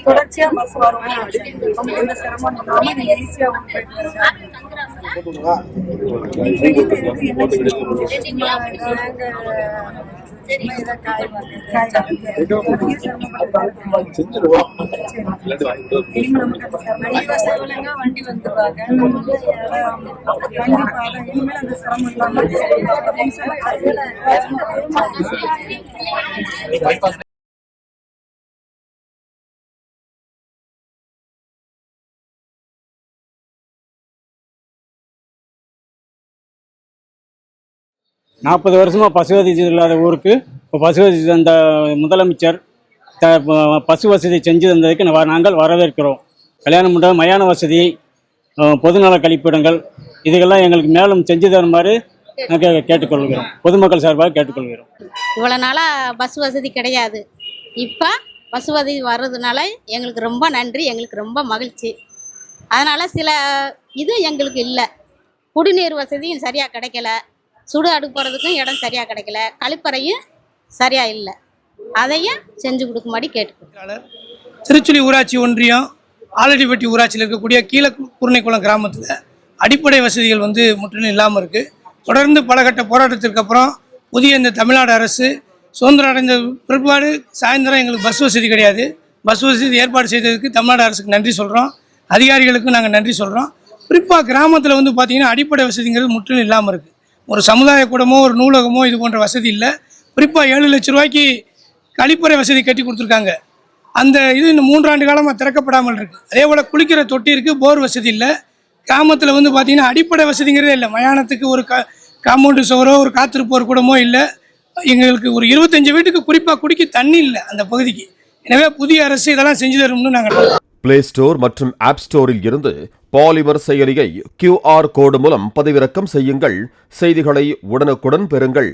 தொடர்ச்சியா பஸ் வரும். எந்த சிரமம் இல்லாம நீங்க ஈஸியா வண்டி வந்துருவாங்க. இனிமேல் அந்த சிரமம் இல்லாம 40 வருஷமாக பசு வசதி இல்லாத ஊருக்கு இப்போ பசு வசதி தந்த முதலமைச்சர் பசு வசதி செஞ்சு தந்ததுக்கு நாங்கள் வரவேற்கிறோம். கல்யாண மண்டபம், மயான வசதி, பொதுநல கழிப்பிடங்கள் இதுக்கெல்லாம் எங்களுக்கு மேலும் செஞ்சு தருமாறு நாங்கள் கேட்டுக்கொள்கிறோம். பொதுமக்கள் சார்பாக கேட்டுக்கொள்கிறோம். இவ்வளோ நாளாக பஸ் வசதி கிடையாது. இப்போ பஸ் வசதி வர்றதுனால எங்களுக்கு ரொம்ப நன்றி, எங்களுக்கு ரொம்ப மகிழ்ச்சி. அதனால் சில இது எங்களுக்கு இல்லை. குடிநீர் வசதியும் சரியாக கிடைக்கல, சுடு அடுப்பு போகிறதுக்கும் இடம் சரியாக கிடைக்கல, கழிப்பறையும் சரியாக இல்லை. அதையும் செஞ்சு கொடுக்கும்படி கேட்டுக்கொள்கிறேன். திருச்சுழி ஊராட்சி ஒன்றியம் ஆலடிப்பட்டி ஊராட்சியில் இருக்கக்கூடிய கீழக்குருணைக்குளம் கிராமத்தில் அடிப்படை வசதிகள் முற்றிலும் இல்லாமல் இருக்குது. தொடர்ந்து பல கட்ட போராட்டத்திற்கு அப்புறம் புதிய இந்த தமிழ்நாடு அரசு சுதந்திரம் அடைந்த பிற்பாடு சாயந்தரம் எங்களுக்கு பஸ் வசதி கிடையாது. பஸ் வசதி ஏற்பாடு செய்ததுக்கு தமிழ்நாடு அரசுக்கு நன்றி சொல்கிறோம். அதிகாரிகளுக்கும் நாங்கள் நன்றி சொல்கிறோம். குறிப்பாக கிராமத்தில் பார்த்திங்கன்னா அடிப்படை வசதிங்கிறது முற்றிலும் இல்லாமல் இருக்குது. ஒரு சமுதாய கூடமோ ஒரு நூலகமோ இது போன்ற வசதி இல்லை. குறிப்பாக 7 லட்சம் ரூபாய்க்கு கழிப்பறை வசதி கட்டி கொடுத்துருக்காங்க. அந்த இது இன்னும் 3 ஆண்டு காலமாக திறக்கப்படாமல் இருக்குது. அதே போல் குளிக்கிற தொட்டி இருக்குது, போர் வசதி இல்லை. கிராமத்தில் பார்த்திங்கன்னா அடிப்படை வசதிங்கிறதே இல்லை. மயானத்துக்கு ஒரு காம்பவுண்டு சுவரோ ஒரு காத்திருப்போர் கூடமோ இல்லை. எங்களுக்கு ஒரு 25 வீட்டுக்கு குறிப்பாக குடிக்க தண்ணி இல்லை அந்த பகுதிக்கு. எனவே புதிய அரசு இதெல்லாம் செஞ்சு தரும்னு நாங்கள் பிளே ஸ்டோர் மற்றும் ஆப் ஸ்டோரில் இருந்து பாலிமர் செயலியை QR கோடு மூலம் பதிவிறக்கம் செய்யுங்கள். செய்திகளை உடனுக்குடன் பெறுங்கள்.